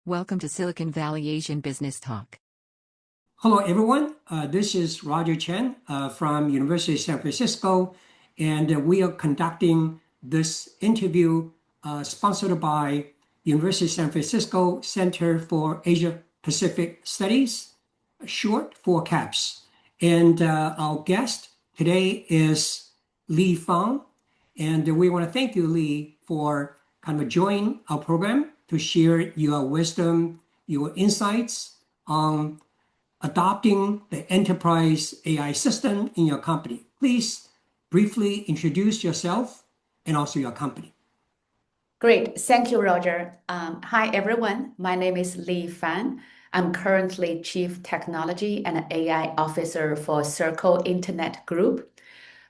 Welcome to Silicon Valley Asian Business Talk. Hello, everyone. This is Roger Chen from University of San Francisco, and we are conducting this interview sponsored by University of San Francisco Center for Asia Pacific Studies, short for CAPS. And our guest today is Lee Fang, and we want to thank you, Lee, for kind of joining our program to share your wisdom, your insights on adopting the enterprise AI system in your company. Please briefly introduce yourself and also your company. Great. Thank you, Roger. Hi, everyone. My name is Lee Fan. I'm currently Chief Technology and AI Officer for Circle Internet Group.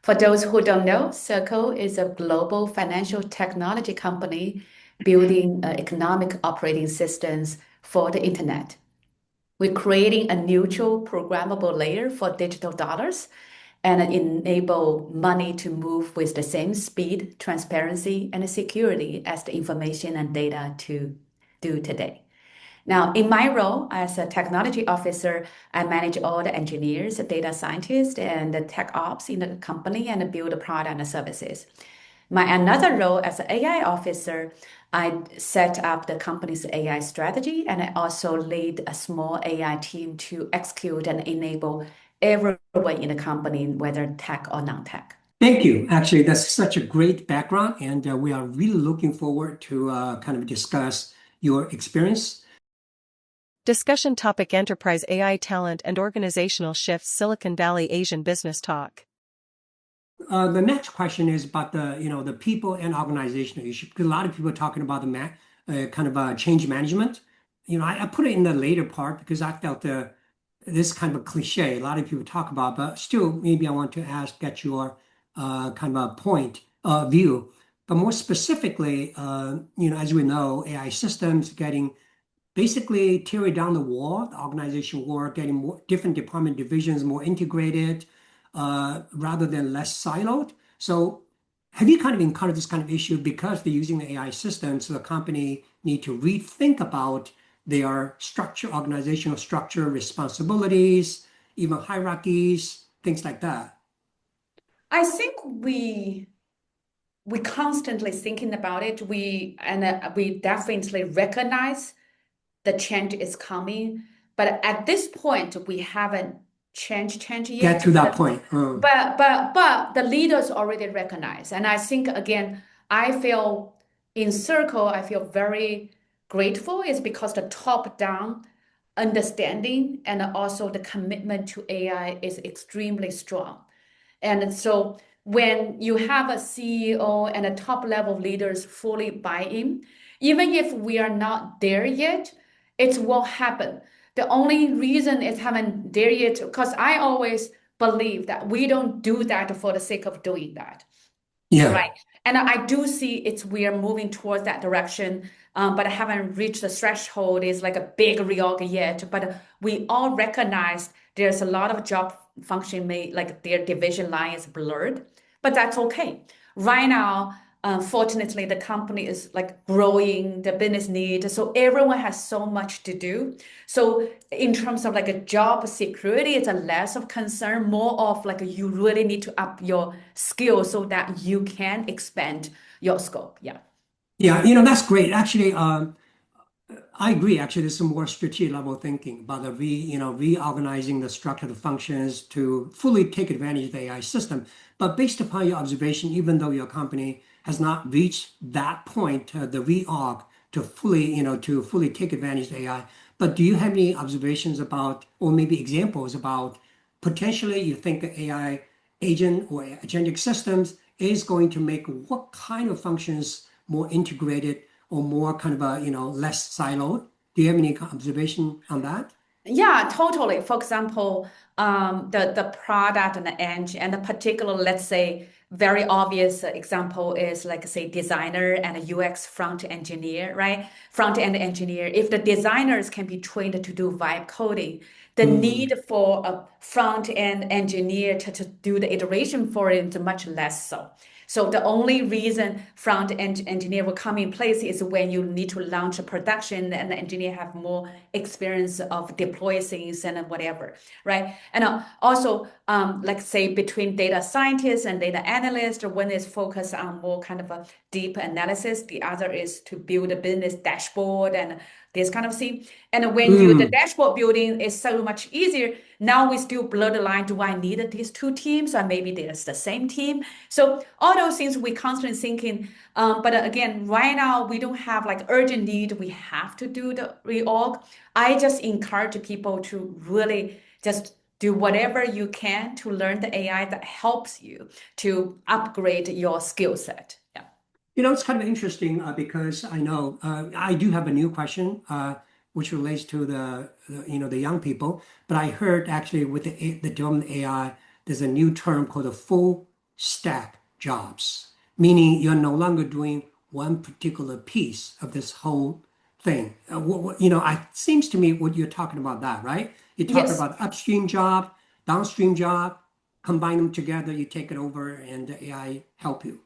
For those who don't know, Circle is a global financial technology company building economic operating systems for the internet. We're creating a neutral programmable layer for digital dollars and enable money to move with the same speed, transparency, and security as the information and data to do today. Now, in my role as a technology officer, I manage all the engineers, data scientists, and the tech ops in the company and build the product and the services. My another role as an AI officer, I set up the company's AI strategy, and I also lead a small AI team to execute and enable everyone in the company, whether tech or non-tech. Thank you. Actually, that's such a great background, and we are really looking forward to kind of discuss your experience. Discussion topic: Enterprise AI talent and organizational shifts. Silicon Valley Asian Business Talk. The next question is about the people and organizational issue, because a lot of people are talking about the change management. I put it in the later part because I felt this kind of a cliche a lot of people talk about, but still maybe I want to get your kind of a point of view. But more specifically, as we know, AI systems getting basically tearing down the wall, the organizational wall, getting more different department divisions more integrated, rather than less siloed. So have you kind of encountered this kind of issue because they're using the AI system, so the company need to rethink about their structure, organizational structure, responsibilities, even hierarchies, things like that? I think we constantly thinking about it. We definitely recognize the change is coming, but at this point we haven't changed yet. Get to that point. But the leaders already recognize, and I think again, I feel in Circle, I feel very grateful is because the top-down understanding and also the commitment to AI is extremely strong. And so when you have a CEO and a top level leaders fully buy in, even if we are not there yet, it will happen. The only reason it haven't there yet, because I always believe that we don't do that for the sake of doing that. Yeah. Right. And I do see we are moving towards that direction, but I haven't reached the threshold. It's like a big reorg yet, but we all recognize there's a lot of job function made, like their division line is blurred, but that's okay. Right now, fortunately, the company is like growing, the business need, so everyone has so much to do. So in terms of like a job security, it's a less of concern, more of like you really need to up your skills so that you can expand your scope. Yeah. Yeah, that's great. Actually, I agree. Actually, there's some more strategic level thinking about the reorganizing the structure of the functions to fully take advantage of the AI system. But based upon your observation, even though your company has not reached that point, the reorg to fully take advantage of AI, but do you have any observations about, or maybe examples about, potentially you think the AI agent or agentic systems is going to make what kind of functions more integrated or more kind of less siloed? Do you have any observation on that? Yeah, totally. For example, the product and the engine, and the particular, let's say, very obvious example is like say designer and a UX front engineer, right? Front end engineer. If the designers can be trained to do vibe coding, the need for a front end engineer to do the iteration for it is much less so. So the only reason front-end engineer will come in place is when you need to launch a production and the engineer have more experience of deploy things and whatever, right? And also, like say between data scientists and data analysts, one is focused on more kind of a deep analysis. The other is to build a business dashboard and this kind of thing. And when the dashboard building is so much easier, now we still blur the line. Do I need these two teams, or maybe there's the same team? So all those things we constantly thinking. But again, right now we don't have like urgent need. We have to do the reorg. I just encourage people to really just do whatever you can to learn the AI that helps you to upgrade your skill set. Yeah. It's kind of interesting because I know I do have a new question which relates to the young people. But I heard actually with the development of AI, there's a new term called the full stack jobs, meaning you're no longer doing one particular piece of this whole thing. It seems to me what you're talking about that, right? You're talking Yes. about upstream job, downstream job, combine them together, you take it over, and the AI help you.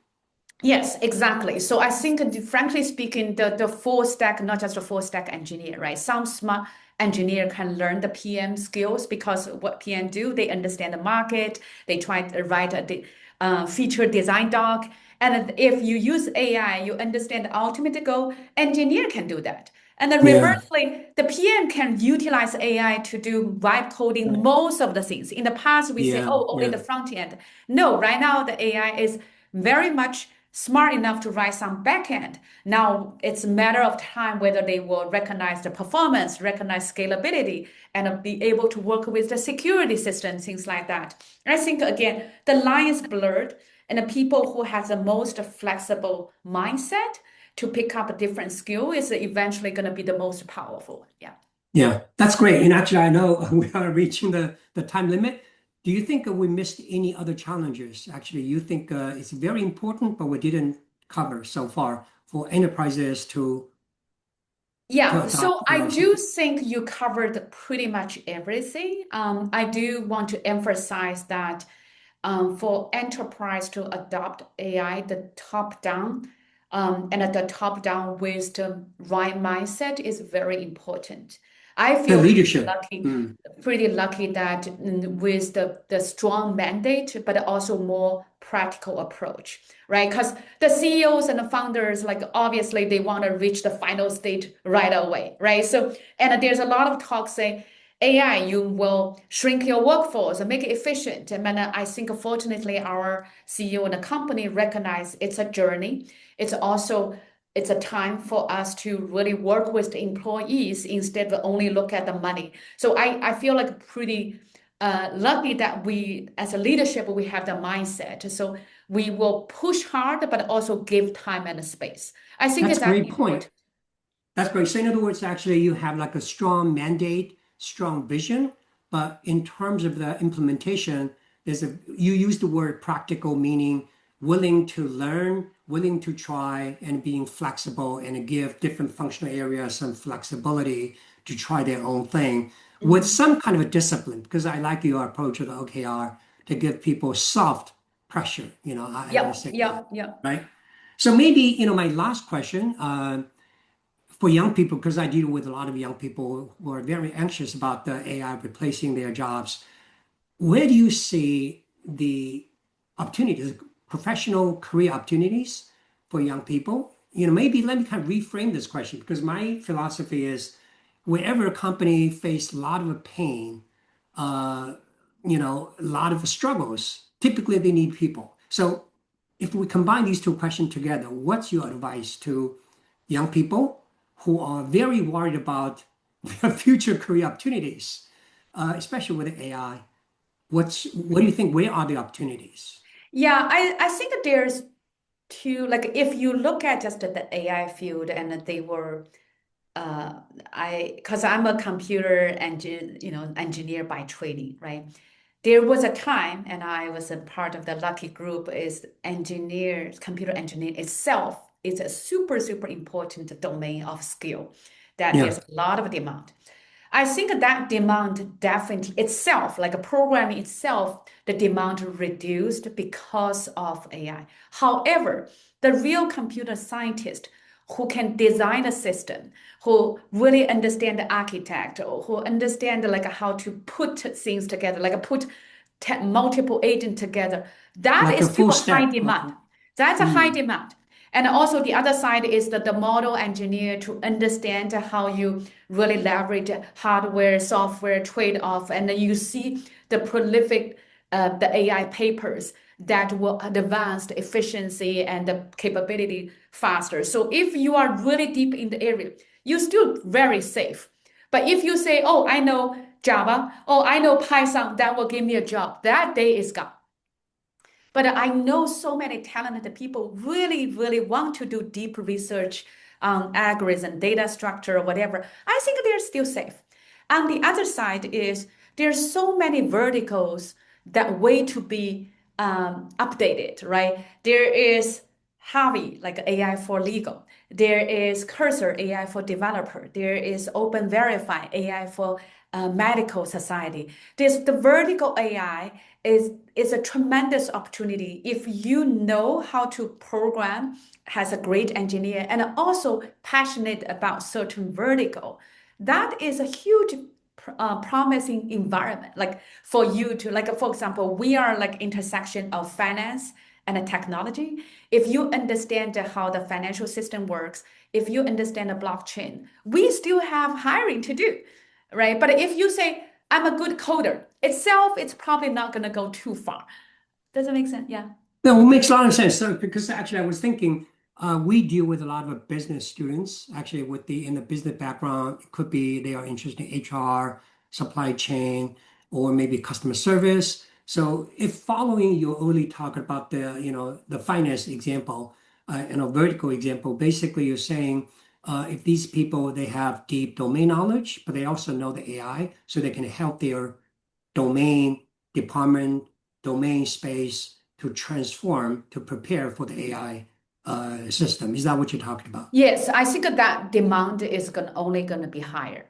Yes, exactly. So I think, frankly speaking, the full stack, not just a full stack engineer, right? Some smart engineer can learn the PM skills because what PM do, they understand the market, they try to write a feature design doc. And if you use AI, you understand the ultimate goal, engineer can do that. And then Yeah. reversely, the PM can utilize AI to do vibe coding most of the things. In the past, we say, Yeah. oh, only Yeah. the front end. No, right now the AI is very much smart enough to write some backend. Now it's a matter of time whether they will recognize the performance, recognize scalability, and be able to work with the security system, things like that. I think again, the line is blurred, and the people who has the most flexible mindset to pick up a different skill is eventually going to be the most powerful. Yeah. Yeah, that's great. And actually, I know we are reaching the time limit. Do you think we missed any other challenges? Actually, you think it's very important, but we didn't cover so far for enterprises to Yeah, adopt so I AI do system? think you covered pretty much everything. I do want to emphasize that for enterprise to adopt AI, the top down and at the top down with the right mindset is very important. I The feel leadership. pretty lucky that with the strong mandate, but also more practical approach, right? Because the CEOs and the founders, like obviously they want to reach the final state right away, right? So, and there's a lot of talk saying AI, you will shrink your workforce and make it efficient. And I think fortunately our CEO and the company recognize it's a journey. It's a time for us to really work with the employees instead of only look at the money. So I feel like pretty lucky that we, as a leadership, we have the mindset. So we will push hard, but also give time and space. I think That's it's a great actually point. important. That's great. So in other words, actually, you have like a strong mandate, strong vision, but in terms of the implementation, you use the word practical, meaning willing to learn, willing to try, and being flexible and give different functional areas some flexibility to try their own thing with some kind of a discipline. Because I like your approach of the OKR to give people soft pressure. I always Yep, say that, yep, yep. right? So maybe, my last question, for young people, because I deal with a lot of young people who are very anxious about the AI replacing their jobs. Where do you see the opportunities, professional career opportunities for young people? Maybe let me kind of reframe this question because my philosophy is wherever a company face a lot of pain, uh, a lot of struggles, typically they need people. So if we combine these two questions together, what's your advice to young people who are very worried about their future career opportunities, especially with AI? What do you think? Where are the opportunities? Yeah, I think that there's two, like if you look at just the AI field and they were because I'm a computer engineer by training, right? There was a time, and I was a part of the lucky group, is engineers, computer engineer itself is a super, super important domain of skill that Yeah. there's a lot of demand. I think that demand definitely itself, like a programming itself, the demand reduced because of AI. However, the real computer scientist who can design a system, who really understand the architect, or who understand like how to put things together, like put multiple agents together, that Like is a full still a high stack. demand. That's a high demand. And also the other side is the model engineer to understand how you really leverage hardware, software trade-off, and then you see the prolific the AI papers that will advance the efficiency and the capability faster. So if you are really deep in the area, you're still very safe. But if you say, oh, I know Java, oh, I know Python, that will give me a job, that day is gone. But I know so many talented people really want to do deep research on algorithm, data structure, or whatever. I think they're still safe. On the other side is there's so many verticals that wait to be updated, right? There is Harvey, like AI for legal. There is Cursor, AI for developer. There is Open Verify, AI for medical society. The vertical AI is a tremendous opportunity if you know how to program, has a great engineer, and also passionate about certain vertical. That is a huge promising environment, like for you to, like for example, we are like intersection of finance and technology. If you understand how the financial system works, if you understand the blockchain, we still have hiring to do, right? But if you say I'm a good coder itself, it's probably not going to go too far. Does it make sense? Yeah. No, it makes a lot of sense. So, because actually, I was thinking, we deal with a lot of business students. Actually, in the business background, it could be they are interested in HR, supply chain, or maybe customer service. So, if following your early talk about the finance example, and a vertical example, basically you're saying, if these people they have deep domain knowledge, but they also know the AI, so they can help their domain department, domain space to transform, to prepare for the AI system. Is that what you're talking about? Yes, I think that demand is only going to be higher.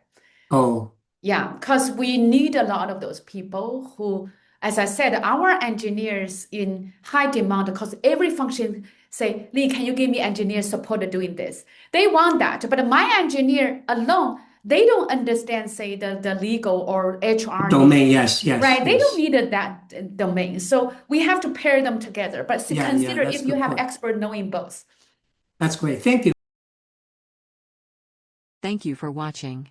Oh, Yeah, because we need a lot of those people who, as I said, our engineers in high demand because every function say, Lee, can you give me engineer support doing this? They want that, but my engineer alone, they don't understand, say, the legal or HR domain, needs, yes, right? They don't yes. need that domain. So we have to pair them together. But Yeah, consider that's if a you good have point. expert knowing both. That's great. Thank you. Thank you for watching.